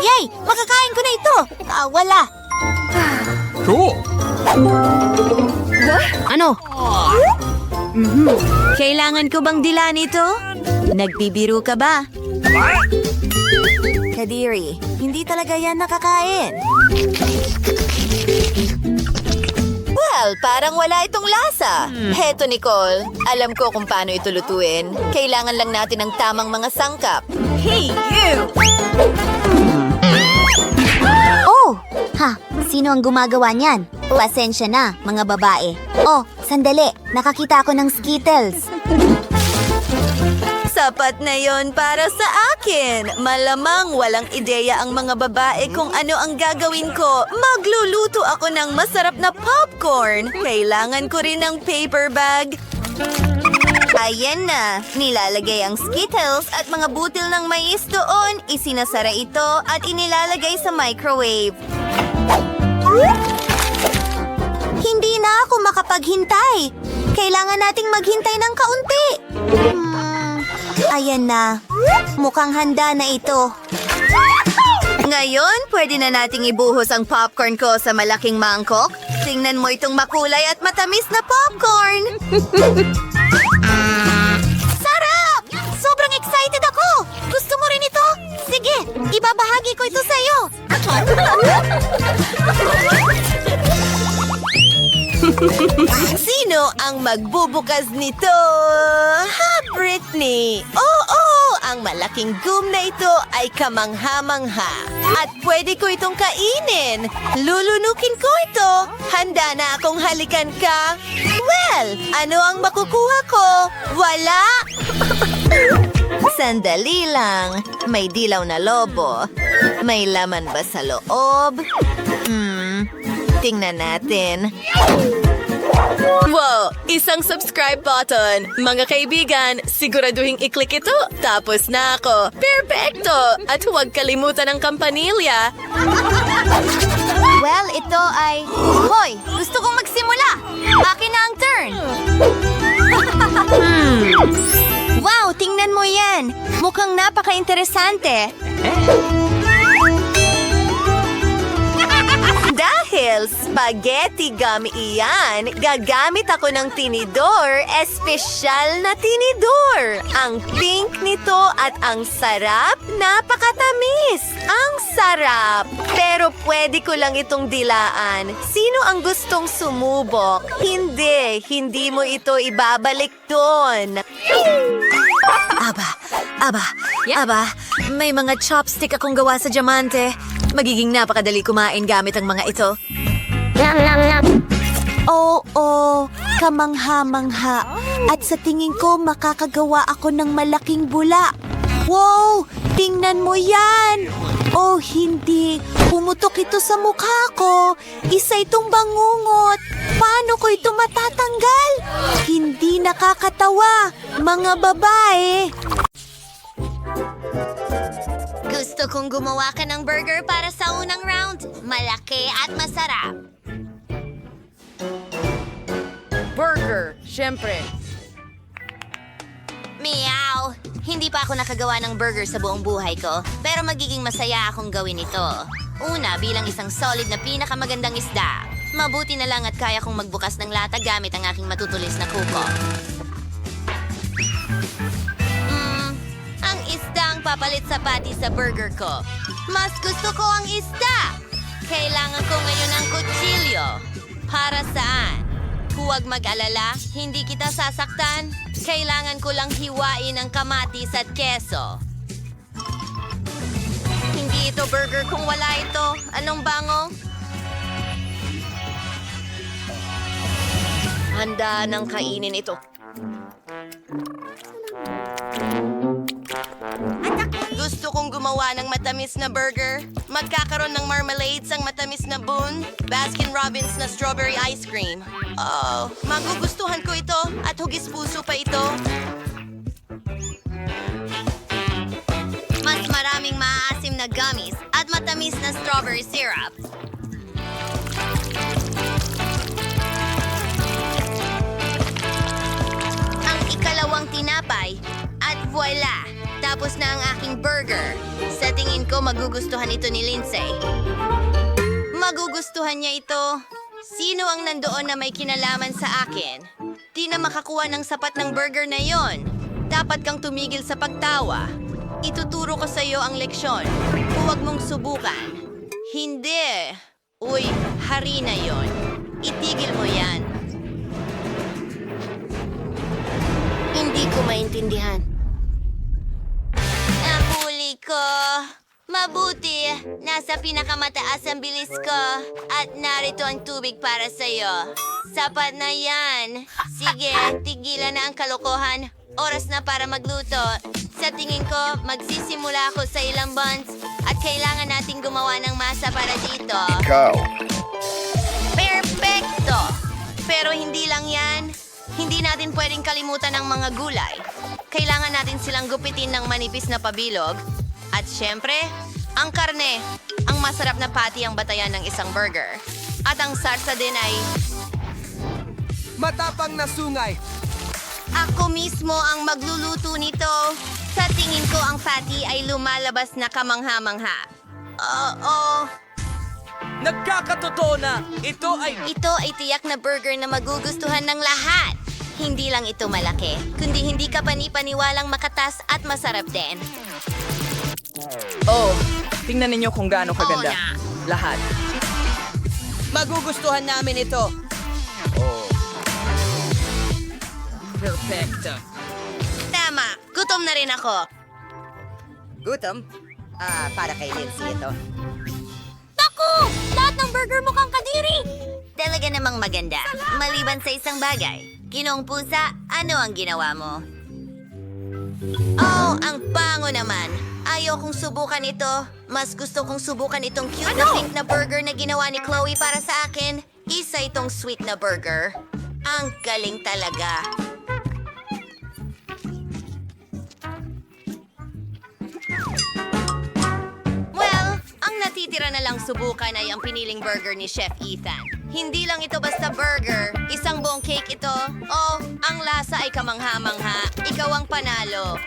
M: Yay! Makakain ko na ito! Wala!
E: Cool.
M: Ano? Kailangan ko bang dilaan ito? Nagbibiro ka ba?
N: Kadiri, hindi talaga yan nakakain. Well, parang wala itong lasa. Heto, Nicole. Alam ko kung paano ito lutuin. Kailangan lang natin ng tamang mga sangkap. Hey, you!
M: Oh! Ha? Sino ang gumagawa niyan? Pasensya na, mga babae. Oh, sandali. Nakakita ako ng Skittles.
N: Sapat na yon para sa akin. Malamang walang ideya ang mga babae kung ano ang gagawin ko. Magluluto ako ng masarap na popcorn. Kailangan ko rin ng paper bag. Ayan na. Nilalagay ang Skittles at mga butil ng mais doon. Isinasara ito at inilalagay sa microwave. Hindi na ako makapaghintay. Kailangan nating maghintay ng kaunti. Ayan na. Mukhang handa na ito. Ngayon, pwede na nating ibuhos ang popcorn ko sa malaking mangkok. Tingnan mo itong makulay at matamis na popcorn. Sarap! Sobrang excited ako! Gusto mo rin ito? Sige, ibabahagi ko ito sa'yo. Sino ang magbubukas nito? Ha, Britney? Oo, ang malaking gum na ito ay kamangha-mangha. At pwede ko itong kainin. Lulunukin ko ito. Handa na akong halikan ka. Well, ano ang makukuha ko? Wala! Sandali lang. May dilaw na lobo. May laman ba sa loob? Tingnan natin. Wow! Isang subscribe button. Mga kaibigan, siguraduhin i-click ito. Tapos na ako. Perfecto! At huwag kalimutan ang kampanilya. Well, ito ay... Hoy! Gusto kong magsimula! Akin na ang turn! Wow! Tingnan mo yan! Mukhang napaka-interesante. Dahil spaghetti gummy iyan, gagamit ako ng tinidor, espesyal na tinidor. Ang pink nito at ang sarap, napakatamis. Ang sarap. Pero pwede ko lang itong dilaan. Sino ang gustong sumubok? Hindi mo ito ibabalik doon. Aba, may mga chopstick akong gawa sa diamante. Magiging napakadali kumain gamit ang mga ito. Oo, kamangha-mangha. At sa tingin ko, makakagawa ako ng malaking bula. Wow! Tingnan mo yan! Oh, hindi. Pumutok ito sa mukha ko. Isa itong bangungot. Paano ko ito matatanggal? Hindi nakakatawa. Mga babae. Gusto kong gumawa ka ng burger para sa unang round. Malaki at masarap.
E: Burger, syempre.
N: Meow! Hindi pa ako nakagawa ng burger sa buong buhay ko, pero magiging masaya akong gawin ito. Una, bilang isang solid na pinakamagandang isda. Mabuti na lang at kaya kong magbukas ng lata gamit ang aking matutulis na kuko. Ang isda ang papalit sa patty sa burger ko. Mas gusto ko ang isda! Kailangan ko ngayon ng kutsilyo. Para saan? Huwag mag-alala, hindi kita sasaktan. Kailangan ko lang hiwain ang kamatis at keso. Hindi ito burger kung wala ito. Anong bango? Handa nang kainin ito. Gusto kong gumawa ng matamis na burger. Magkakaroon ng marmalades ang matamis na bun. Baskin-Robbins na strawberry ice cream. Oh, magugustuhan ko ito at hugis puso pa ito. Mas maraming maaasim na gummies at matamis na strawberry syrup. Ang ikalawang tinapay at voila! Tapos na ang aking burger. Sa tingin ko, magugustuhan ito ni Lindsay. Magugustuhan niya ito. Sino ang nandoon na may kinalaman sa akin? Di na makakuha ng sapat ng burger na yon. Dapat kang tumigil sa pagtawa. Ituturo ko sa iyo ang leksyon. Huwag mong subukan. Hindi. Uy, hari na yon. Itigil mo yan. Hindi ko maintindihan. Nahuli ko. Mabuti. Nasa pinakamataas ang bilis ko. At narito ang tubig para sa'yo. Sapat na yan. Sige, tigilan na ang kalokohan. oras na para magluto. Sa tingin ko, magsisimula ako sa ilang buns at kailangan nating gumawa ng masa para dito. Perfecto! Pero hindi lang yan. Hindi natin pwedeng kalimutan ang mga gulay. Kailangan natin silang gupitin ng manipis na pabilog. At syempre, ang karne. Ang masarap na patty ang batayan ng isang burger. At ang sarsa din ay...
E: Matapang na sungay.
N: Ako mismo ang magluluto nito. Sa tingin ko ang patty ay lumalabas na kamangha-mangha. Oo.
K: Nagkakatotoo na, ito ay
N: tiyak na burger na magugustuhan ng lahat. Hindi lang ito malaki, kundi hindi ka panipaniwalang makatas at masarap din.
F: Oh, tingnan ninyo kung gaano kaganda. Lahat.
C: Magugustuhan namin ito.
F: Perfecto.
N: Tama, gutom na rin ako.
C: Gutom? Para kay Lindsay ito.
N: Naku! Lahat ng burger mukhang kadiri! Talaga namang maganda. Maliban sa isang bagay. Ginoong pusa, ano ang ginawa mo? Oh, ang pango naman. Ayokong subukan ito. Mas gusto kong subukan itong cute na pink na burger na ginawa ni Chloe para sa akin. Isa itong sweet na burger. Ang galing talaga. Well, ang natitira na lang subukan ay ang piniling burger ni Chef Ethan. Hindi lang ito basta burger, isang buong cake ito. Oh, ang lasa ay kamangha-mangha. Ikaw ang panalo.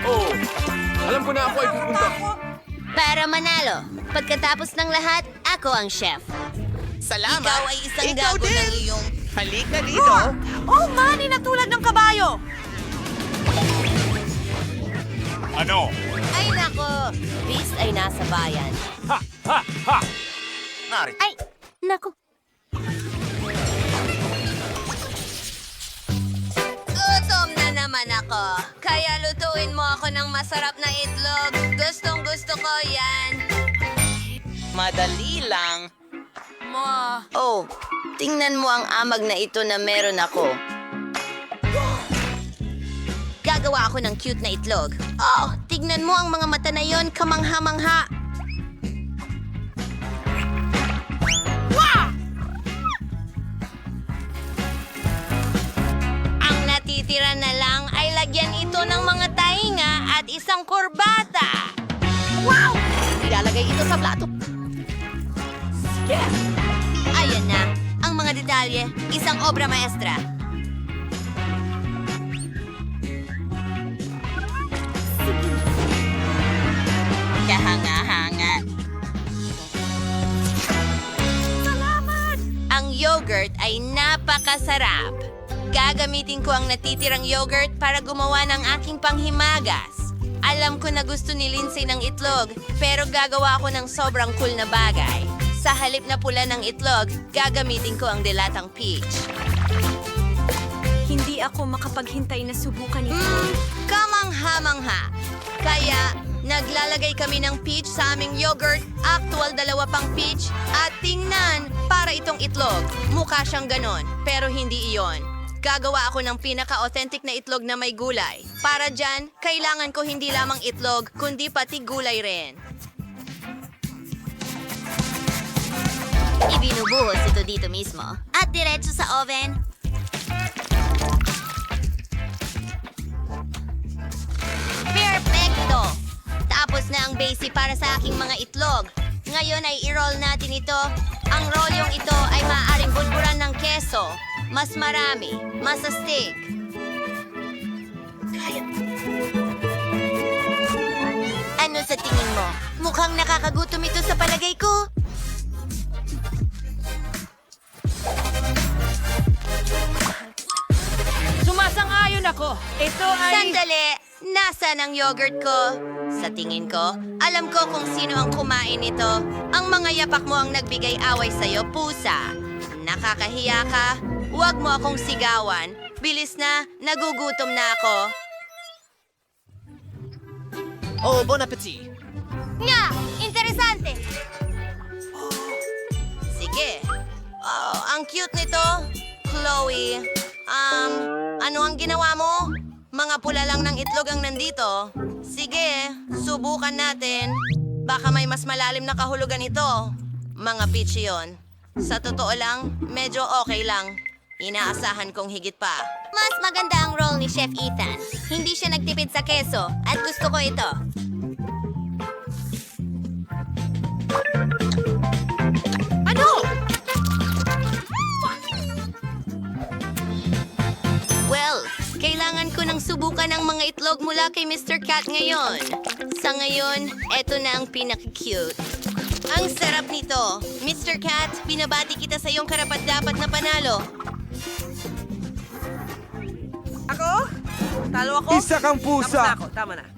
E: Oh, alam ko na ako ay pupunta.
N: Para manalo, pagkatapos ng lahat, ako ang chef.
C: Salamat.
N: Ikaw ay isang gago ng iyong...
C: Halika dito.
N: Oh, mani na tulad ng kabayo!
L: Ano?
N: Ay nako, Beast ay nasa bayan.
L: Narito.
N: Ay, nako. Gutom na naman ako. Kaya lutuin mo ako ng masarap na itlog. Gustong gusto ko yan.
C: Madali lang. Oh, tingnan mo ang amag na ito na meron ako.
N: Gagawa ako ng cute na itlog. Oh, tignan mo ang mga mata na yon, kamangha-mangha. Ang natitira na lang ay lagyan ito ng mga tainga at isang kurbata. Wow! Ilalagay ito sa plato. Ayan na, ang mga detalye, isang obra maestra. Kahanga-hanga. Salamat! Ang yogurt ay napakasarap. Gagamitin ko ang natitirang yogurt para gumawa ng aking panghimagas. Alam ko na gusto ni Lindsay ng itlog, pero gagawa ako ng sobrang cool na bagay. Sa halip na pula ng itlog, gagamitin ko ang dilatang peach. Hindi ako makapaghintay na subukan ito. Kamangha-mangha. Kaya, naglalagay kami ng peach sa aming yogurt, actual 2 pang peach, at tingnan, para itong itlog. Mukha siyang ganon, pero hindi iyon. Gagawa ako ng pinaka-authentic na itlog na may gulay. Para dyan, kailangan ko hindi lamang itlog, kundi pati gulay rin. Ibinubuhos ito dito mismo. At diretso sa oven. Perfecto! Tapos na ang base para sa aking mga itlog. Ngayon ay i-roll natin ito. Ang rolyong ito ay maaaring bulburan ng keso. Mas marami, mas astig. Ano sa tingin mo? Mukhang nakakagutom ito sa palagay ko.
B: Sumasang-ayon ako. Ito ay...
N: Sandali! Nasaan ang yogurt ko? Sa tingin ko, alam ko kung sino ang kumain nito. Ang mga yapak mo ang nagbigay away sa'yo, pusa. Nakakahiya ka. Huwag mo akong sigawan. Bilis na, nagugutom na ako.
K: Oh, bon appetit.
N: Nga! Interesante! Sige. Oh, ang cute nito. Chloe, ano ang ginawa mo? Mga pula lang ng itlog ang nandito. Sige, subukan natin. Baka may mas malalim na kahulugan ito. Mga peachy yun. Sa totoo lang, medyo okay lang. Inaasahan kong higit pa.
M: Mas maganda ang role ni Chef Ethan. Hindi siya nagtipid sa keso at gusto ko ito.
N: Ano? Well, kailangan ko nang subukan ang mga itlog mula kay Mr. Cat ngayon. Sa ngayon, eto na ang pinaka-cute. Ang sarap nito. Mr. Cat, binabati kita sa iyong karapat-dapat na panalo.
O: Ako? Talo ako?
P: Isa kang pusa.
O: Tama na.